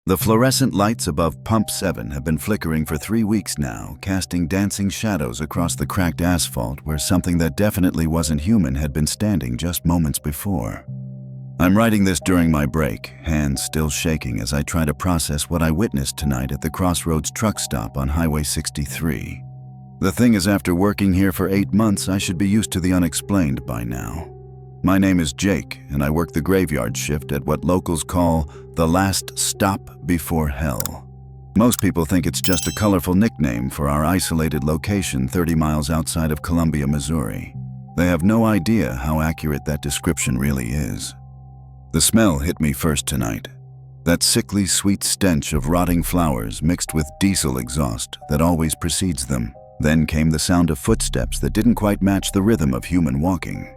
The fluorescent lights above Pump 7 have been flickering for 3 weeks now, casting dancing shadows across the cracked asphalt where something that definitely wasn't human had been standing just moments before. I'm writing this during my break, hands still shaking as I try to process what I witnessed tonight at the Crossroads truck stop on Highway 63. The thing is, after working here for 8 months, I should be used to the unexplained by now. My name is Jake, and I work the graveyard shift at what locals call the last stop before hell. Most people think it's just a colorful nickname for our isolated location 30 miles outside of Columbia, Missouri. They have no idea how accurate that description really is. The smell hit me first tonight. That sickly sweet stench of rotting flowers mixed with diesel exhaust that always precedes them. Then came the sound of footsteps that didn't quite match the rhythm of human walking.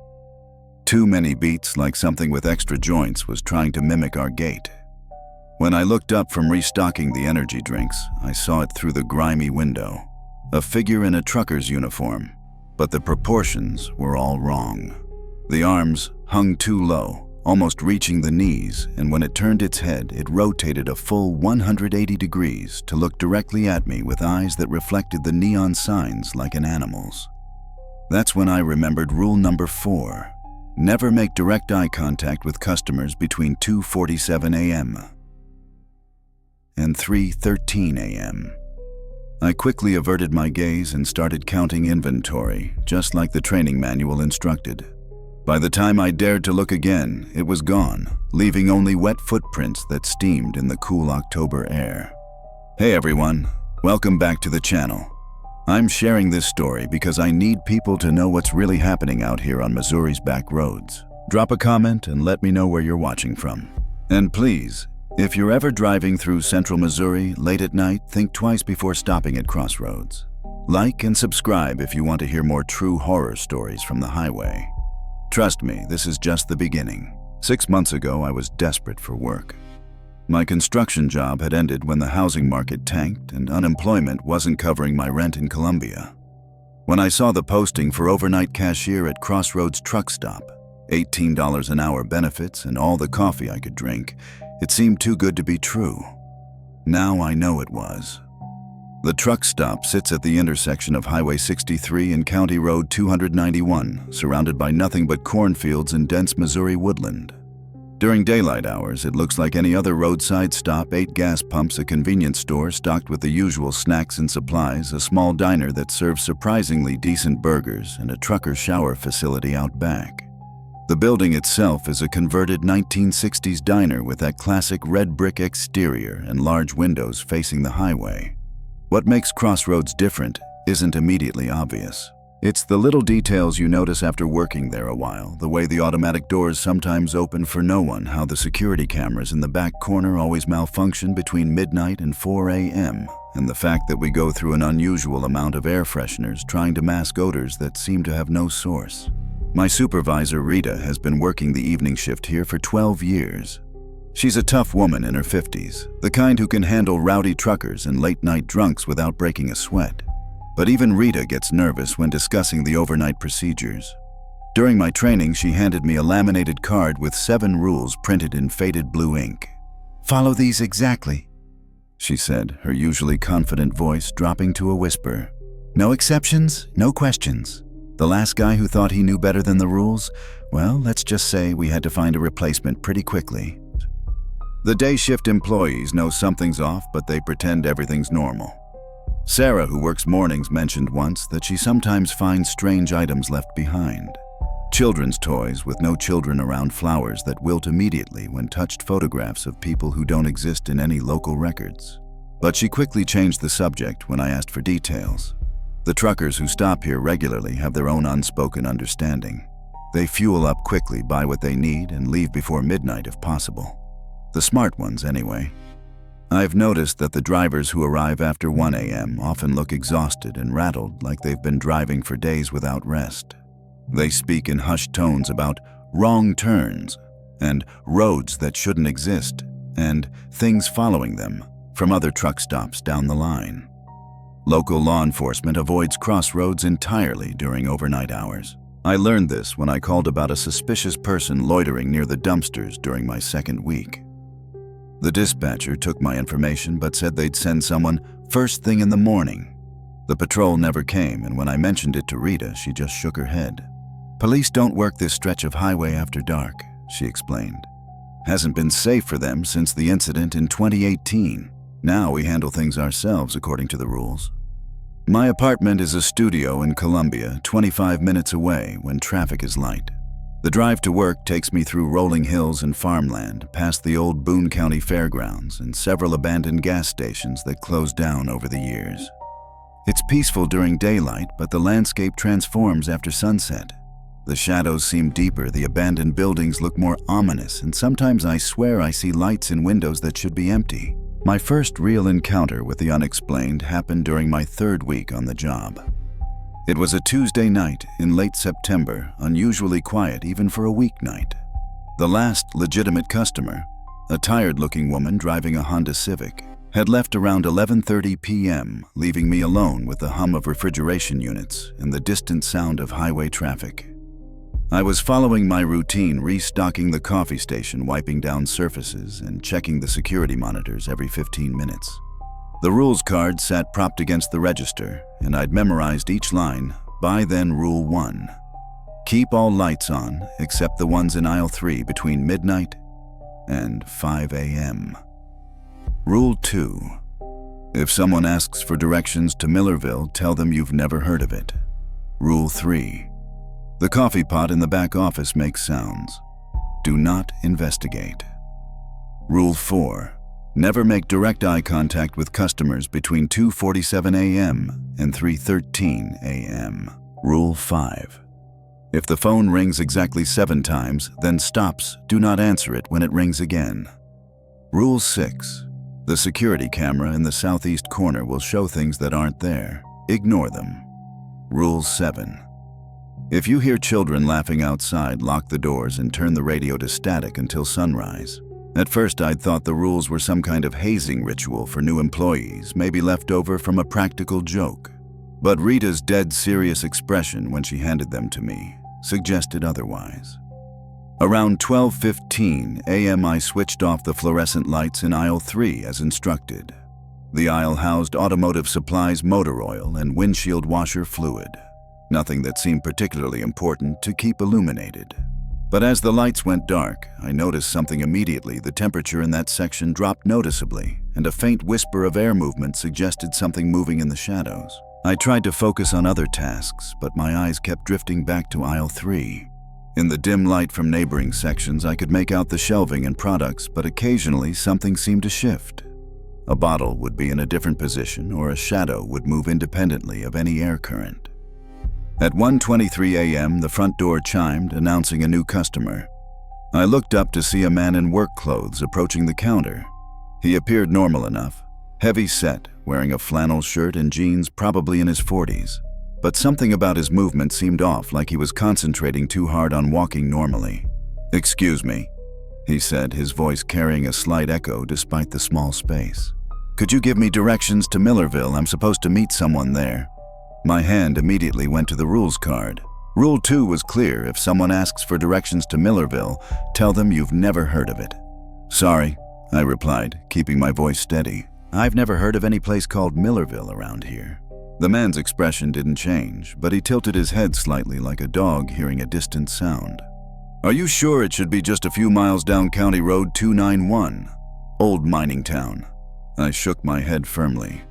Too many beats, like something with extra joints was trying to mimic our gait. When I looked up from restocking the energy drinks, I saw it through the grimy window. A figure in a trucker's uniform, but the proportions were all wrong. The arms hung too low, almost reaching the knees, and when it turned its head, it rotated a full 180 degrees to look directly at me with eyes that reflected the neon signs like an animal's. That's when I remembered rule number 4. Never make direct eye contact with customers between 2:47 a.m. and 3:13 a.m. I quickly averted my gaze and started counting inventory, just like the training manual instructed. By the time I dared to look again, it was gone, leaving only wet footprints that steamed in the cool October air. Hey everyone, welcome back to the channel. I'm sharing this story because I need people to know what's really happening out here on Missouri's back roads. Drop a comment and let me know where you're watching from. And please, if you're ever driving through central Missouri late at night, think twice before stopping at Crossroads. Like and subscribe if you want to hear more true horror stories from the highway. Trust me, this is just the beginning. 6 months ago, I was desperate for work. My construction job had ended when the housing market tanked and unemployment wasn't covering my rent in Columbia. When I saw the posting for overnight cashier at Crossroads truck stop, $18 an hour benefits and all the coffee I could drink, it seemed too good to be true. Now I know it was. The truck stop sits at the intersection of Highway 63 and County Road 291, surrounded by nothing but cornfields and dense Missouri woodland. During daylight hours, it looks like any other roadside stop: 8 gas pumps, a convenience store stocked with the usual snacks and supplies, a small diner that serves surprisingly decent burgers, and a trucker shower facility out back. The building itself is a converted 1960s diner with that classic red brick exterior and large windows facing the highway. What makes Crossroads different isn't immediately obvious. It's the little details you notice after working there a while, the way the automatic doors sometimes open for no one, how the security cameras in the back corner always malfunction between midnight and 4 a.m., and the fact that we go through an unusual amount of air fresheners trying to mask odors that seem to have no source. My supervisor, Rita, has been working the evening shift here for 12 years. She's a tough woman in her 50s, the kind who can handle rowdy truckers and late-night drunks without breaking a sweat. But even Rita gets nervous when discussing the overnight procedures. During my training, she handed me a laminated card with 7 rules printed in faded blue ink. "Follow these exactly," she said, her usually confident voice dropping to a whisper. "No exceptions, no questions. The last guy who thought he knew better than the rules, well, let's just say we had to find a replacement pretty quickly." The day shift employees know something's off, but they pretend everything's normal. Sarah, who works mornings, mentioned once that she sometimes finds strange items left behind. Children's toys with no children around, flowers that wilt immediately when touched, photographs of people who don't exist in any local records. But she quickly changed the subject when I asked for details. The truckers who stop here regularly have their own unspoken understanding. They fuel up quickly, buy what they need, and leave before midnight if possible. The smart ones, anyway. I've noticed that the drivers who arrive after 1 a.m. often look exhausted and rattled, like they've been driving for days without rest. They speak in hushed tones about wrong turns and roads that shouldn't exist and things following them from other truck stops down the line. Local law enforcement avoids Crossroads entirely during overnight hours. I learned this when I called about a suspicious person loitering near the dumpsters during my second week. The dispatcher took my information but said they'd send someone first thing in the morning. The patrol never came, and when I mentioned it to Rita, she just shook her head. "Police don't work this stretch of highway after dark," she explained. "Hasn't been safe for them since the incident in 2018. Now we handle things ourselves according to the rules." My apartment is a studio in Columbia, 25 minutes away when traffic is light. The drive to work takes me through rolling hills and farmland, past the old Boone County Fairgrounds and several abandoned gas stations that closed down over the years. It's peaceful during daylight, but the landscape transforms after sunset. The shadows seem deeper, the abandoned buildings look more ominous, and sometimes I swear I see lights in windows that should be empty. My first real encounter with the unexplained happened during my 3rd week on the job. It was a Tuesday night in late September, unusually quiet even for a weeknight. The last legitimate customer, a tired-looking woman driving a Honda Civic, had left around 11:30 p.m., leaving me alone with the hum of refrigeration units and the distant sound of highway traffic. I was following my routine, restocking the coffee station, wiping down surfaces, and checking the security monitors every 15 minutes. The rules card sat propped against the register, and I'd memorized each line. By then, Rule 1. Keep all lights on, except the ones in aisle 3 between midnight and 5 a.m. Rule 2. If someone asks for directions to Millerville, tell them you've never heard of it. Rule 3. The coffee pot in the back office makes sounds. Do not investigate. Rule 4. Never make direct eye contact with customers between 2:47 a.m. and 3:13 a.m. Rule 5. If the phone rings exactly 7 times, then stops. Do not answer it when it rings again. Rule 6. The security camera in the southeast corner will show things that aren't there. Ignore them. Rule 7. If you hear children laughing outside, lock the doors and turn the radio to static until sunrise. At first, I'd thought the rules were some kind of hazing ritual for new employees, maybe left over from a practical joke. But Rita's dead serious expression when she handed them to me suggested otherwise. Around 12:15 a.m., I switched off the fluorescent lights in aisle 3 as instructed. The aisle housed automotive supplies, motor oil, and windshield washer fluid. Nothing that seemed particularly important to keep illuminated. But as the lights went dark, I noticed something immediately. The temperature in that section dropped noticeably, and a faint whisper of air movement suggested something moving in the shadows. I tried to focus on other tasks, but my eyes kept drifting back to aisle 3. In the dim light from neighboring sections, I could make out the shelving and products, but occasionally something seemed to shift. A bottle would be in a different position, or a shadow would move independently of any air current. At 1:23 a.m., the front door chimed, announcing a new customer. I looked up to see a man in work clothes approaching the counter. He appeared normal enough, heavy-set, wearing a flannel shirt and jeans, probably in his 40s. But something about his movement seemed off, like he was concentrating too hard on walking normally. "Excuse me," he said, his voice carrying a slight echo despite the small space. "Could you give me directions to Millerville? I'm supposed to meet someone there." My hand immediately went to the rules card. Rule 2 was clear. If someone asks for directions to Millerville, tell them you've never heard of it. "Sorry," I replied, keeping my voice steady. "I've never heard of any place called Millerville around here." The man's expression didn't change, but he tilted his head slightly like a dog hearing a distant sound. "Are you sure it should be just a few miles down County Road 291? Old mining town." I shook my head firmly.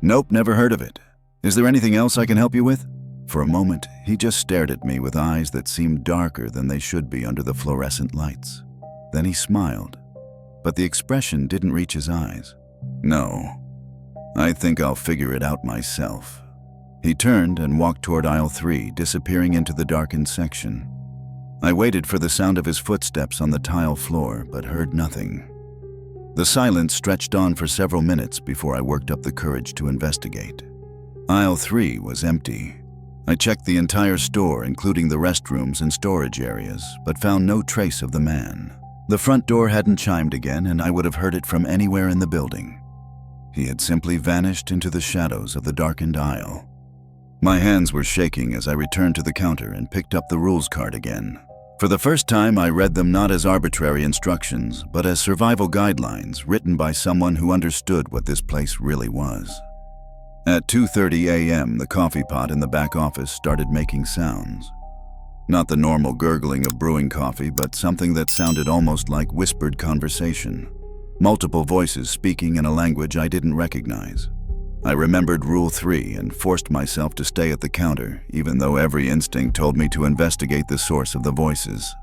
"Nope, never heard of it. Is there anything else I can help you with?" For a moment, he just stared at me with eyes that seemed darker than they should be under the fluorescent lights. Then he smiled, but the expression didn't reach his eyes. "No, I think I'll figure it out myself." He turned and walked toward aisle 3, disappearing into the darkened section. I waited for the sound of his footsteps on the tile floor, but heard nothing. The silence stretched on for several minutes before I worked up the courage to investigate. Aisle 3 was empty. I checked the entire store, including the restrooms and storage areas, but found no trace of the man. The front door hadn't chimed again, and I would have heard it from anywhere in the building. He had simply vanished into the shadows of the darkened aisle. My hands were shaking as I returned to the counter and picked up the rules card again. For the first time, I read them not as arbitrary instructions, but as survival guidelines written by someone who understood what this place really was. At 2:30 a.m., the coffee pot in the back office started making sounds. Not the normal gurgling of brewing coffee, but something that sounded almost like whispered conversation. Multiple voices speaking in a language I didn't recognize. I remembered Rule 3 and forced myself to stay at the counter, even though every instinct told me to investigate the source of the voices.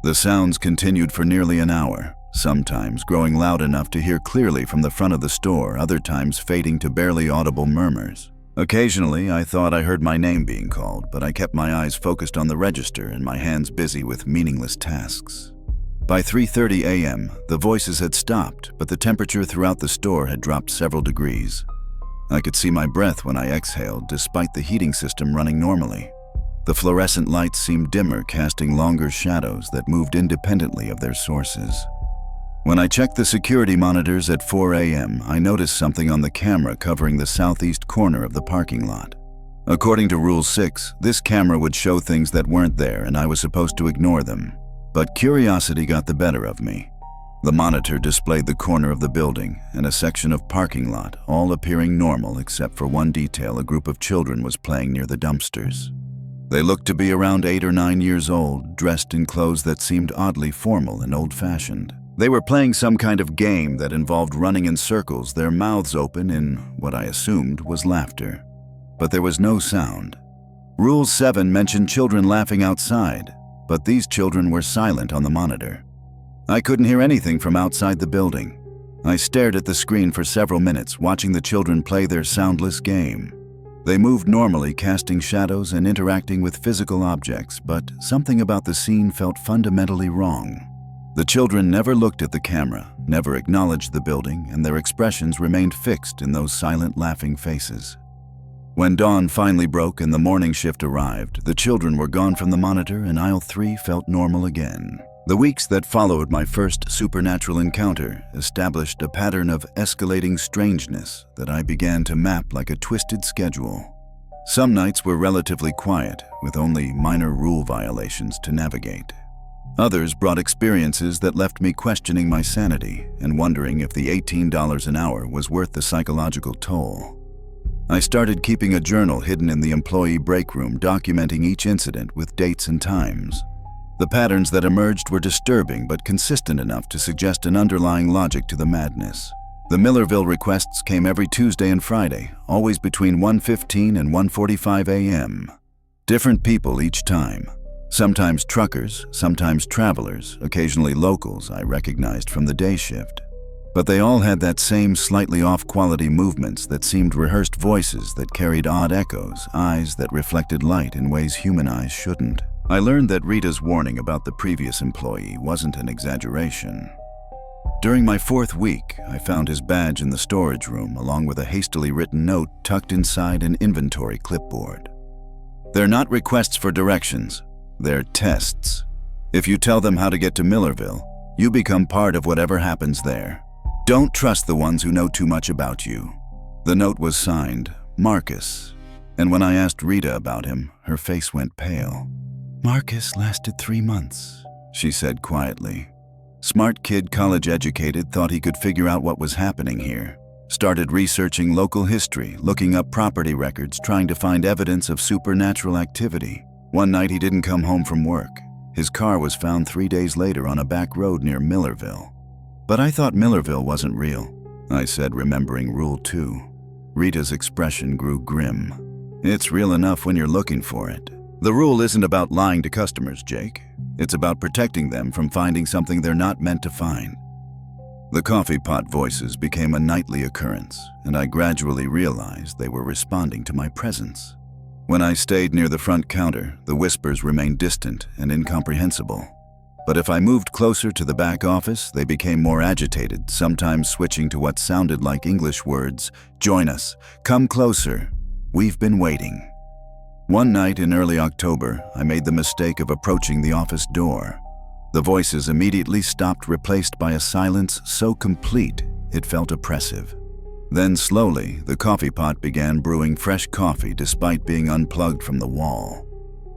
The sounds continued for nearly an hour, sometimes growing loud enough to hear clearly from the front of the store, other times fading to barely audible murmurs. Occasionally, I thought I heard my name being called, but I kept my eyes focused on the register and my hands busy with meaningless tasks. By 3:30 a.m., the voices had stopped, but the temperature throughout the store had dropped several degrees. I could see my breath when I exhaled, despite the heating system running normally. The fluorescent lights seemed dimmer, casting longer shadows that moved independently of their sources. When I checked the security monitors at 4 a.m., I noticed something on the camera covering the southeast corner of the parking lot. According to Rule 6, this camera would show things that weren't there and I was supposed to ignore them. But curiosity got the better of me. The monitor displayed the corner of the building and a section of parking lot, all appearing normal except for one detail: a group of children was playing near the dumpsters. They looked to be around 8 or 9 years old, dressed in clothes that seemed oddly formal and old-fashioned. They were playing some kind of game that involved running in circles, their mouths open in what I assumed was laughter. But there was no sound. Rule 7 mentioned children laughing outside, but these children were silent on the monitor. I couldn't hear anything from outside the building. I stared at the screen for several minutes, watching the children play their soundless game. They moved normally, casting shadows and interacting with physical objects, but something about the scene felt fundamentally wrong. The children never looked at the camera, never acknowledged the building, and their expressions remained fixed in those silent, laughing faces. When dawn finally broke and the morning shift arrived, the children were gone from the monitor and aisle 3 felt normal again. The weeks that followed my first supernatural encounter established a pattern of escalating strangeness that I began to map like a twisted schedule. Some nights were relatively quiet, with only minor rule violations to navigate. Others brought experiences that left me questioning my sanity and wondering if the $18 an hour was worth the psychological toll. I started keeping a journal hidden in the employee break room, documenting each incident with dates and times. The patterns that emerged were disturbing but consistent enough to suggest an underlying logic to the madness. The Millerville requests came every Tuesday and Friday, always between 1:15 and 1:45 a.m. Different people each time. Sometimes truckers, sometimes travelers, occasionally locals I recognized from the day shift. But they all had that same slightly off-quality movements that seemed rehearsed voices that carried odd echoes, eyes that reflected light in ways human eyes shouldn't. I learned that Rita's warning about the previous employee wasn't an exaggeration. During my 4th week, I found his badge in the storage room along with a hastily written note tucked inside an inventory clipboard. They're not requests for directions, they're tests. If you tell them how to get to Millerville, you become part of whatever happens there. Don't trust the ones who know too much about you. The note was signed, Marcus, and when I asked Rita about him, her face went pale. Marcus lasted 3 months, she said quietly. Smart kid, college educated, thought he could figure out what was happening here. Started researching local history, looking up property records, trying to find evidence of supernatural activity. One night he didn't come home from work. His car was found 3 days later on a back road near Millerville. But I thought Millerville wasn't real, I said, remembering Rule 2. Rita's expression grew grim. It's real enough when you're looking for it. The rule isn't about lying to customers, Jake. It's about protecting them from finding something they're not meant to find. The coffee pot voices became a nightly occurrence, and I gradually realized they were responding to my presence. When I stayed near the front counter, the whispers remained distant and incomprehensible. But if I moved closer to the back office, they became more agitated, sometimes switching to what sounded like English words. Join us. Come closer. We've been waiting. One night in early October, I made the mistake of approaching the office door. The voices immediately stopped, replaced by a silence so complete it felt oppressive. Then slowly, the coffee pot began brewing fresh coffee despite being unplugged from the wall.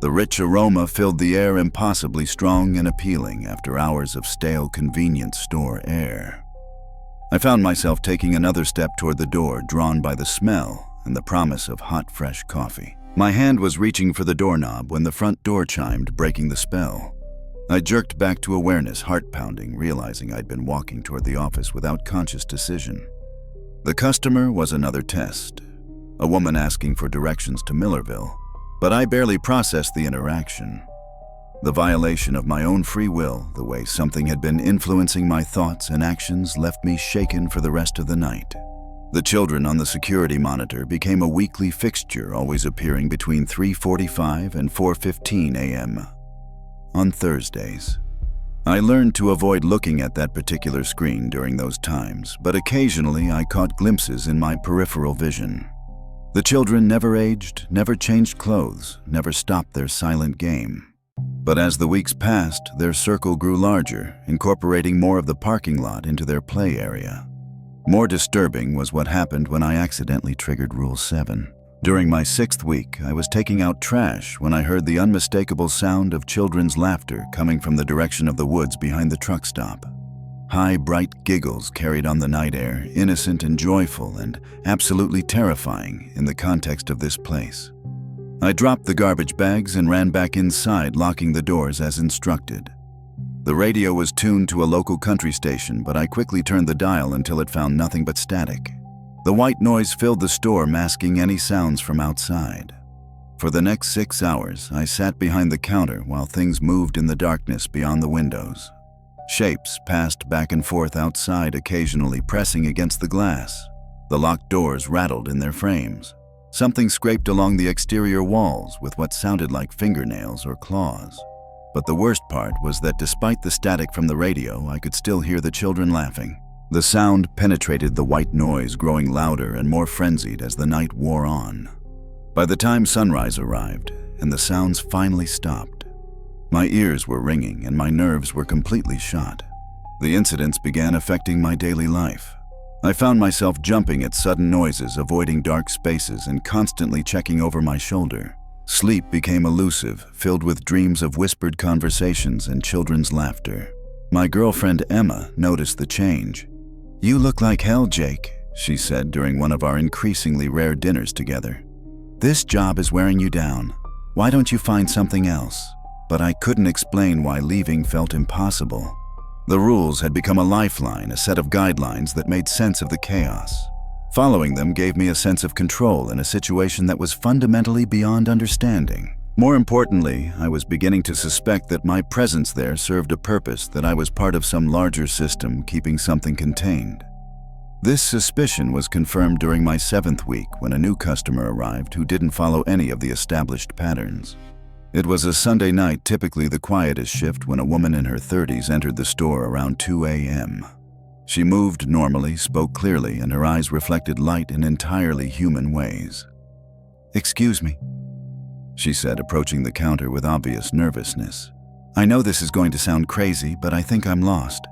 The rich aroma filled the air, impossibly strong and appealing after hours of stale convenience store air. I found myself taking another step toward the door, drawn by the smell and the promise of hot, fresh coffee. My hand was reaching for the doorknob when the front door chimed, breaking the spell. I jerked back to awareness, heart pounding, realizing I'd been walking toward the office without conscious decision. The customer was another test, a woman asking for directions to Millerville, but I barely processed the interaction. The violation of my own free will, the way something had been influencing my thoughts and actions, left me shaken for the rest of the night. The children on the security monitor became a weekly fixture, always appearing between 3:45 and 4:15 a.m. on Thursdays. I learned to avoid looking at that particular screen during those times, but occasionally I caught glimpses in my peripheral vision. The children never aged, never changed clothes, never stopped their silent game. But as the weeks passed, their circle grew larger, incorporating more of the parking lot into their play area. More disturbing was what happened when I accidentally triggered Rule 7. During my 6th week, I was taking out trash when I heard the unmistakable sound of children's laughter coming from the direction of the woods behind the truck stop. High, bright giggles carried on the night air, innocent and joyful and absolutely terrifying in the context of this place. I dropped the garbage bags and ran back inside, locking the doors as instructed. The radio was tuned to a local country station, but I quickly turned the dial until it found nothing but static. The white noise filled the store, masking any sounds from outside. For the next 6 hours, I sat behind the counter while things moved in the darkness beyond the windows. Shapes passed back and forth outside, occasionally pressing against the glass. The locked doors rattled in their frames. Something scraped along the exterior walls with what sounded like fingernails or claws. But the worst part was that despite the static from the radio, I could still hear the children laughing. The sound penetrated the white noise, growing louder and more frenzied as the night wore on. By the time sunrise arrived and the sounds finally stopped, my ears were ringing and my nerves were completely shot. The incidents began affecting my daily life. I found myself jumping at sudden noises, avoiding dark spaces, and constantly checking over my shoulder. Sleep became elusive, filled with dreams of whispered conversations and children's laughter. My girlfriend Emma noticed the change. "You look like hell, Jake," she said during one of our increasingly rare dinners together. "This job is wearing you down. Why don't you find something else?" But I couldn't explain why leaving felt impossible. The rules had become a lifeline, a set of guidelines that made sense of the chaos. Following them gave me a sense of control in a situation that was fundamentally beyond understanding. More importantly, I was beginning to suspect that my presence there served a purpose, that I was part of some larger system keeping something contained. This suspicion was confirmed during my 7th week when a new customer arrived who didn't follow any of the established patterns. It was a Sunday night, typically the quietest shift, when a woman in her 30s entered the store around 2 a.m. She moved normally, spoke clearly, and her eyes reflected light in entirely human ways. "Excuse me," she said, approaching the counter with obvious nervousness. "I know this is going to sound crazy, but I think I'm lost.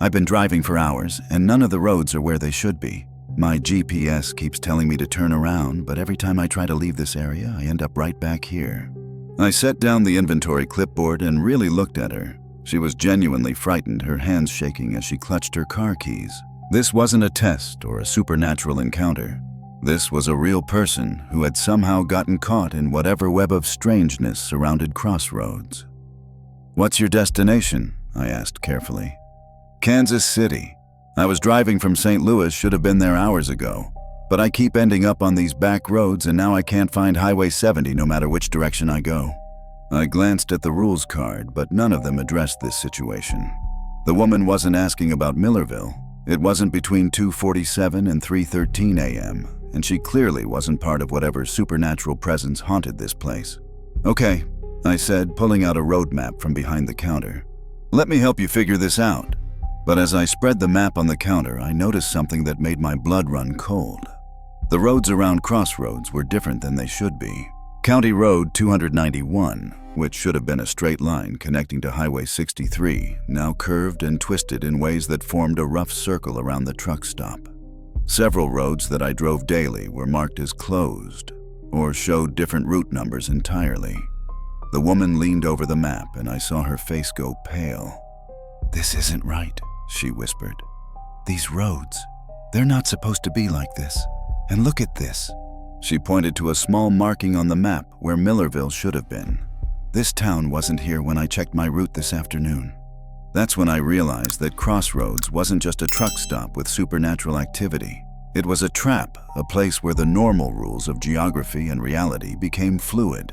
I've been driving for hours, and none of the roads are where they should be. My GPS keeps telling me to turn around, but every time I try to leave this area, I end up right back here." I set down the inventory clipboard and really looked at her. She was genuinely frightened, her hands shaking as she clutched her car keys. This wasn't a test or a supernatural encounter. This was a real person who had somehow gotten caught in whatever web of strangeness surrounded Crossroads. "What's your destination?" I asked carefully. "Kansas City. I was driving from St. Louis, should have been there hours ago. But I keep ending up on these back roads, and now I can't find Highway 70 no matter which direction I go." I glanced at the rules card, but none of them addressed this situation. The woman wasn't asking about Millerville. It wasn't between 2:47 and 3:13 a.m., and she clearly wasn't part of whatever supernatural presence haunted this place. "Okay," I said, pulling out a road map from behind the counter. "Let me help you figure this out." But as I spread the map on the counter, I noticed something that made my blood run cold. The roads around Crossroads were different than they should be. County Road 291, which should have been a straight line connecting to Highway 63, now curved and twisted in ways that formed a rough circle around the truck stop. Several roads that I drove daily were marked as closed, or showed different route numbers entirely. The woman leaned over the map and I saw her face go pale. "This isn't right," she whispered. "These roads, they're not supposed to be like this. And look at this." She pointed to a small marking on the map where Millerville should have been. "This town wasn't here when I checked my route this afternoon." That's when I realized that Crossroads wasn't just a truck stop with supernatural activity. It was a trap, a place where the normal rules of geography and reality became fluid.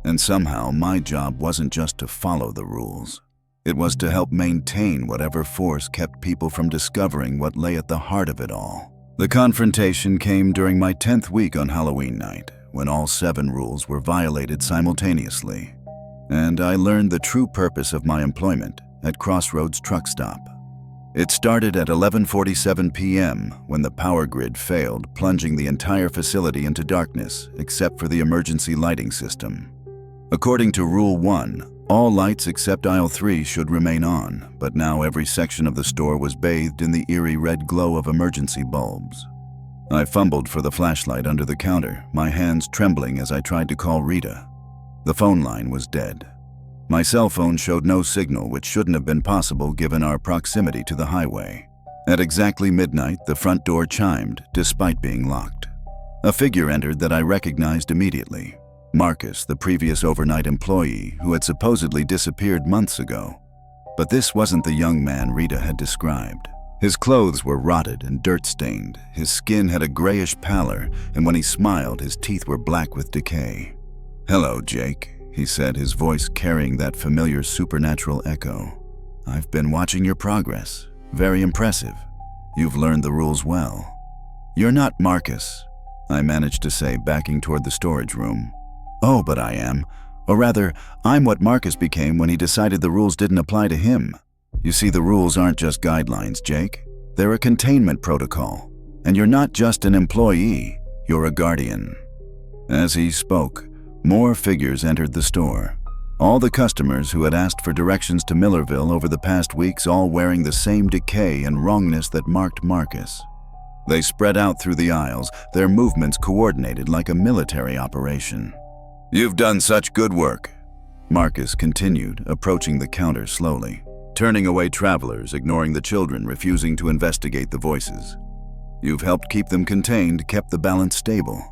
And somehow my job wasn't just to follow the rules. It was to help maintain whatever force kept people from discovering what lay at the heart of it all. The confrontation came during my 10th week on Halloween night, when all 7 rules were violated simultaneously. And I learned the true purpose of my employment at Crossroads Truck Stop. It started at 11:47 p.m. when the power grid failed, plunging the entire facility into darkness except for the emergency lighting system. According to Rule 1, all lights except aisle 3 should remain on, but now every section of the store was bathed in the eerie red glow of emergency bulbs. I fumbled for the flashlight under the counter, my hands trembling as I tried to call Rita. The phone line was dead. My cell phone showed no signal, which shouldn't have been possible given our proximity to the highway. At exactly midnight, the front door chimed, despite being locked. A figure entered that I recognized immediately. Marcus, the previous overnight employee who had supposedly disappeared months ago. But this wasn't the young man Rita had described. His clothes were rotted and dirt-stained, his skin had a grayish pallor, and when he smiled, his teeth were black with decay. "Hello, Jake," he said, his voice carrying that familiar supernatural echo. "I've been watching your progress. Very impressive. You've learned the rules well." "You're not Marcus," I managed to say, backing toward the storage room. "Oh, but I am. Or rather, I'm what Marcus became when he decided the rules didn't apply to him. You see, the rules aren't just guidelines, Jake. They're a containment protocol. And you're not just an employee, you're a guardian." As he spoke, more figures entered the store. All the customers who had asked for directions to Millerville over the past weeks, all wearing the same decay and wrongness that marked Marcus. They spread out through the aisles, their movements coordinated like a military operation. "You've done such good work," Marcus continued, approaching the counter slowly, turning away travelers, ignoring the children, refusing to investigate the voices. "You've helped keep them contained, kept the balance stable.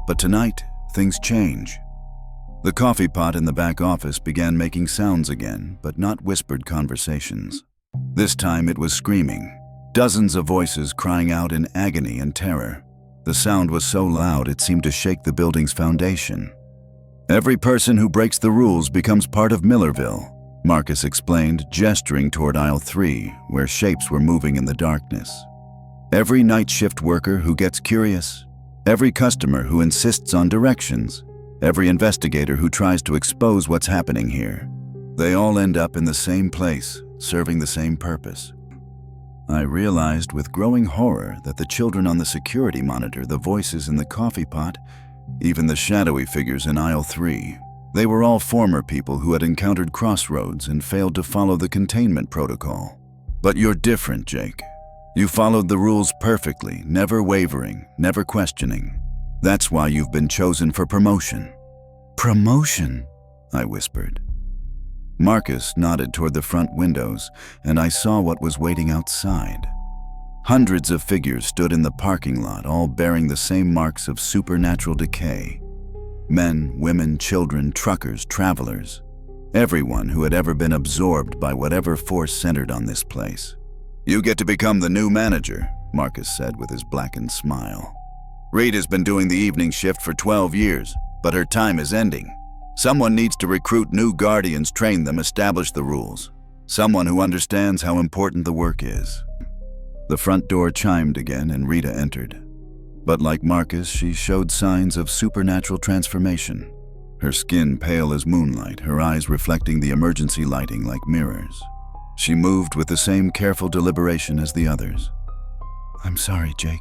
But tonight, things change." The coffee pot in the back office began making sounds again, but not whispered conversations. This time it was screaming, dozens of voices crying out in agony and terror. The sound was so loud it seemed to shake the building's foundation. "Every person who breaks the rules becomes part of Millerville," Marcus explained, gesturing toward aisle 3, where shapes were moving in the darkness. "Every night shift worker who gets curious, every customer who insists on directions, every investigator who tries to expose what's happening here. They all end up in the same place, serving the same purpose." I realized with growing horror that the children on the security monitor, the voices in the coffee pot, even the shadowy figures in aisle 3, they were all former people who had encountered Crossroads and failed to follow the containment protocol. "But you're different, Jake. You followed the rules perfectly, never wavering, never questioning. That's why you've been chosen for promotion." "Promotion?" I whispered. Marcus nodded toward the front windows, and I saw what was waiting outside. Hundreds of figures stood in the parking lot, all bearing the same marks of supernatural decay. Men, women, children, truckers, travelers. Everyone who had ever been absorbed by whatever force centered on this place. "You get to become the new manager," Marcus said with his blackened smile. "Rita's been doing the evening shift for 12 years, but her time is ending. Someone needs to recruit new guardians, train them, establish the rules. Someone who understands how important the work is." The front door chimed again and Rita entered. But like Marcus, she showed signs of supernatural transformation. Her skin pale as moonlight, her eyes reflecting the emergency lighting like mirrors. She moved with the same careful deliberation as the others. "I'm sorry, Jake,"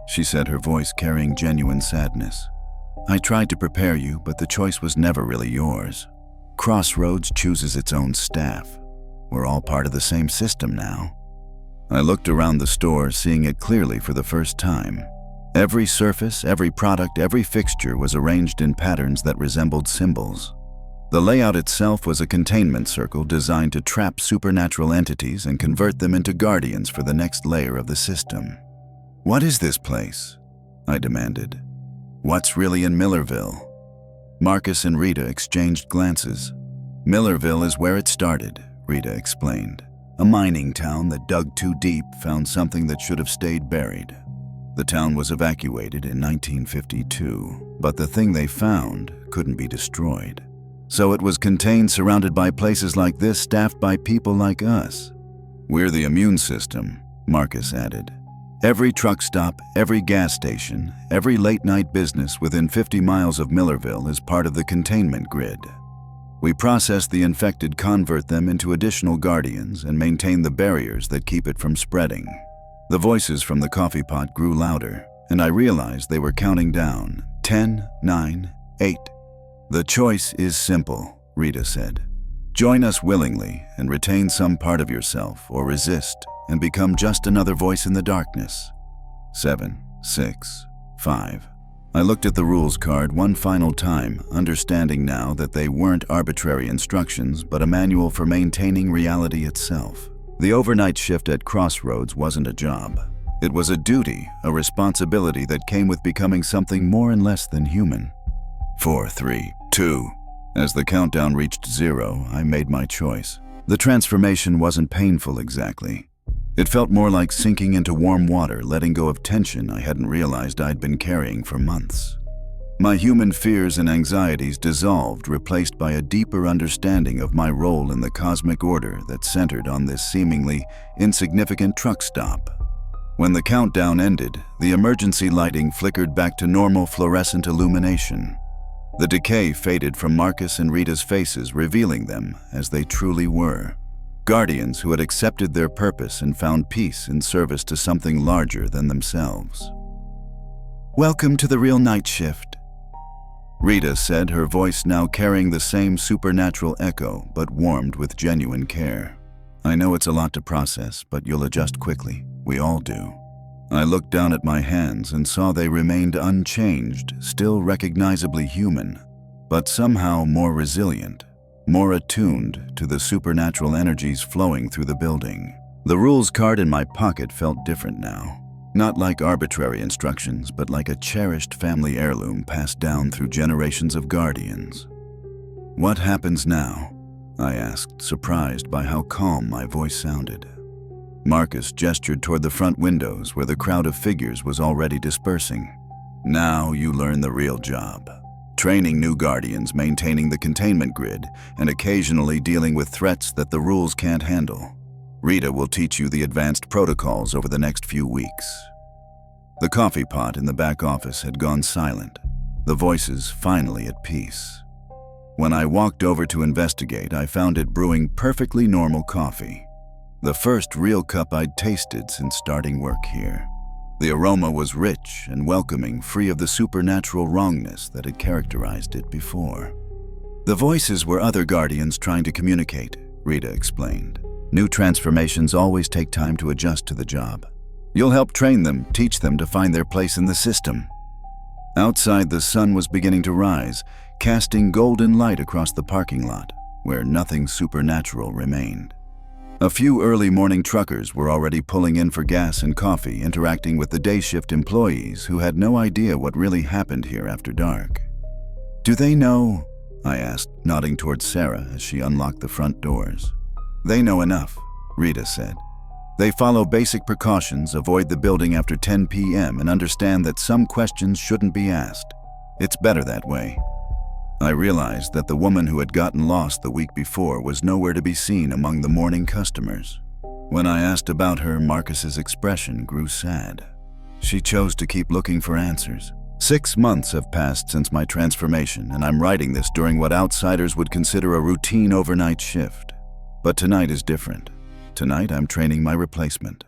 she said, her voice carrying genuine sadness. "I tried to prepare you, but the choice was never really yours. Crossroads chooses its own staff. We're all part of the same system now." I looked around the store, seeing it clearly for the first time. Every surface, every product, every fixture was arranged in patterns that resembled symbols. The layout itself was a containment circle designed to trap supernatural entities and convert them into guardians for the next layer of the system. "What is this place?" I demanded. "What's really in Millerville?" Marcus and Rita exchanged glances. "Millerville is where it started," Rita explained. "A mining town that dug too deep found something that should have stayed buried. The town was evacuated in 1952, but the thing they found couldn't be destroyed. So it was contained, surrounded by places like this, staffed by people like us. We're the immune system," Marcus added. "Every truck stop, every gas station, every late-night business within 50 miles of Millerville is part of the containment grid. We process the infected, convert them into additional guardians, and maintain the barriers that keep it from spreading." The voices from the coffee pot grew louder, and I realized they were counting down. 10, 9, 8. "The choice is simple," Rita said. "Join us willingly and retain some part of yourself, or resist and become just another voice in the darkness." 7, 6, 5. I looked at the rules card one final time, understanding now that they weren't arbitrary instructions, but a manual for maintaining reality itself. The overnight shift at Crossroads wasn't a job. It was a duty, a responsibility that came with becoming something more and less than human. 4, 3, 2. As the countdown reached 0, I made my choice. The transformation wasn't painful exactly. It felt more like sinking into warm water, letting go of tension I hadn't realized I'd been carrying for months. My human fears and anxieties dissolved, replaced by a deeper understanding of my role in the cosmic order that centered on this seemingly insignificant truck stop. When the countdown ended, the emergency lighting flickered back to normal fluorescent illumination. The decay faded from Marcus and Rita's faces, revealing them as they truly were. Guardians who had accepted their purpose and found peace in service to something larger than themselves. "Welcome to the real night shift," Rita said, her voice now carrying the same supernatural echo, but warmed with genuine care. "I know it's a lot to process, but you'll adjust quickly. We all do." I looked down at my hands and saw they remained unchanged, still recognizably human, but somehow more resilient, more attuned to the supernatural energies flowing through the building. The rules card in my pocket felt different now. Not like arbitrary instructions, but like a cherished family heirloom passed down through generations of guardians. "What happens now?" I asked, surprised by how calm my voice sounded. Marcus gestured toward the front windows where the crowd of figures was already dispersing. "Now you learn the real job. Training new guardians, maintaining the containment grid, and occasionally dealing with threats that the rules can't handle. Rita will teach you the advanced protocols over the next few weeks." The coffee pot in the back office had gone silent, the voices finally at peace. When I walked over to investigate, I found it brewing perfectly normal coffee. The first real cup I'd tasted since starting work here. The aroma was rich and welcoming, free of the supernatural wrongness that had characterized it before. "The voices were other guardians trying to communicate," Rita explained. "New transformations always take time to adjust to the job. You'll help train them, teach them to find their place in the system." Outside, the sun was beginning to rise, casting golden light across the parking lot, where nothing supernatural remained. A few early morning truckers were already pulling in for gas and coffee, interacting with the day shift employees who had no idea what really happened here after dark. "Do they know?" I asked, nodding towards Sarah as she unlocked the front doors. "They know enough," Rita said. "They follow basic precautions, avoid the building after 10 p.m., and understand that some questions shouldn't be asked. It's better that way." I realized that the woman who had gotten lost the week before was nowhere to be seen among the morning customers. When I asked about her, Marcus's expression grew sad. She chose to keep looking for answers. 6 months have passed since my transformation, and I'm writing this during what outsiders would consider a routine overnight shift. But tonight is different. Tonight I'm training my replacement.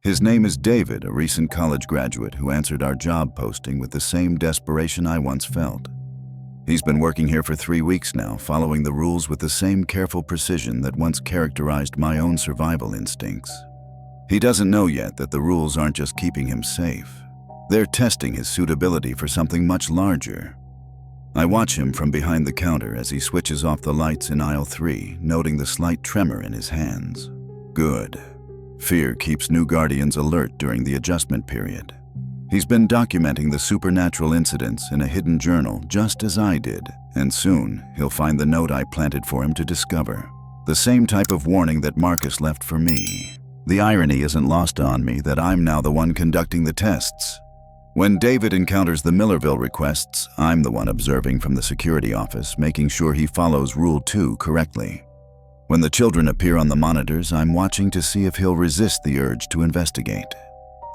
His name is David, a recent college graduate who answered our job posting with the same desperation I once felt. He's been working here for 3 weeks now, following the rules with the same careful precision that once characterized my own survival instincts. He doesn't know yet that the rules aren't just keeping him safe. They're testing his suitability for something much larger. I watch him from behind the counter as he switches off the lights in aisle 3, noting the slight tremor in his hands. Good. Fear keeps new guardians alert during the adjustment period. He's been documenting the supernatural incidents in a hidden journal just as I did, and soon he'll find the note I planted for him to discover. The same type of warning that Marcus left for me. The irony isn't lost on me that I'm now the one conducting the tests. When David encounters the Millerville requests, I'm the one observing from the security office, making sure he follows Rule 2 correctly. When the children appear on the monitors, I'm watching to see if he'll resist the urge to investigate.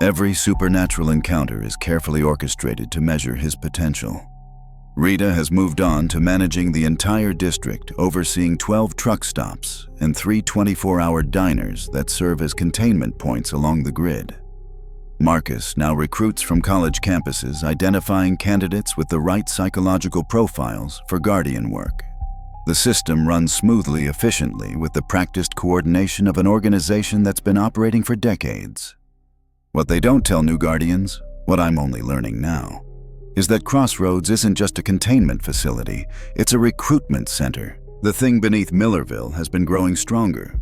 Every supernatural encounter is carefully orchestrated to measure his potential. Rita has moved on to managing the entire district, overseeing 12 truck stops and 3 24-hour diners that serve as containment points along the grid. Marcus now recruits from college campuses, identifying candidates with the right psychological profiles for guardian work. The system runs smoothly, efficiently, with the practiced coordination of an organization that's been operating for decades. What they don't tell new guardians, what I'm only learning now, is that Crossroads isn't just a containment facility, it's a recruitment center. The thing beneath Millerville has been growing stronger.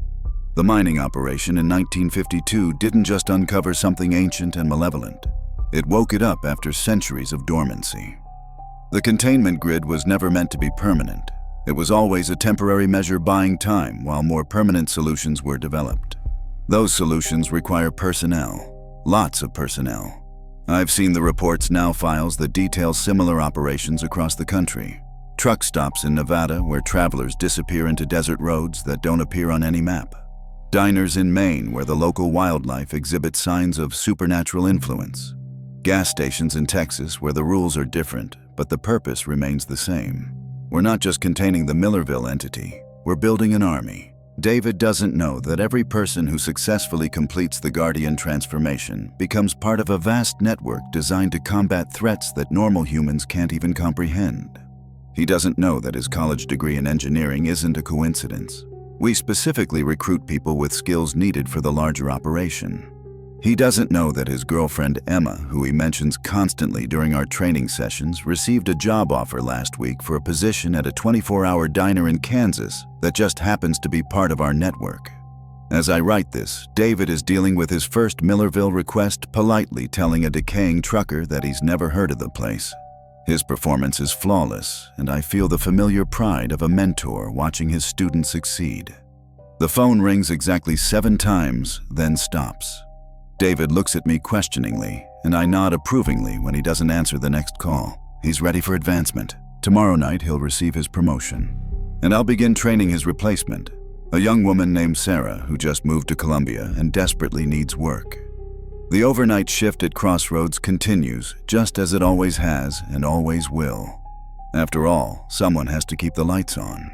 The mining operation in 1952 didn't just uncover something ancient and malevolent. It woke it up after centuries of dormancy. The containment grid was never meant to be permanent. It was always a temporary measure buying time while more permanent solutions were developed. Those solutions require personnel, lots of personnel. I've seen the reports now files that detail similar operations across the country. Truck stops in Nevada where travelers disappear into desert roads that don't appear on any map. Diners in Maine where the local wildlife exhibits signs of supernatural influence. Gas stations in Texas where the rules are different, but the purpose remains the same. We're not just containing the Millerville entity, we're building an army. David doesn't know that every person who successfully completes the Guardian transformation becomes part of a vast network designed to combat threats that normal humans can't even comprehend. He doesn't know that his college degree in engineering isn't a coincidence. We specifically recruit people with skills needed for the larger operation. He doesn't know that his girlfriend Emma, who he mentions constantly during our training sessions, received a job offer last week for a position at a 24-hour diner in Kansas that just happens to be part of our network. As I write this, David is dealing with his first Millerville request, politely telling a decaying trucker that he's never heard of the place. His performance is flawless, and I feel the familiar pride of a mentor watching his student succeed. The phone rings exactly 7 times, then stops. David looks at me questioningly, and I nod approvingly when he doesn't answer the next call. He's ready for advancement. Tomorrow night he'll receive his promotion, and I'll begin training his replacement, a young woman named Sarah who just moved to Columbia and desperately needs work. The overnight shift at Crossroads continues, just as it always has and always will. After all, someone has to keep the lights on.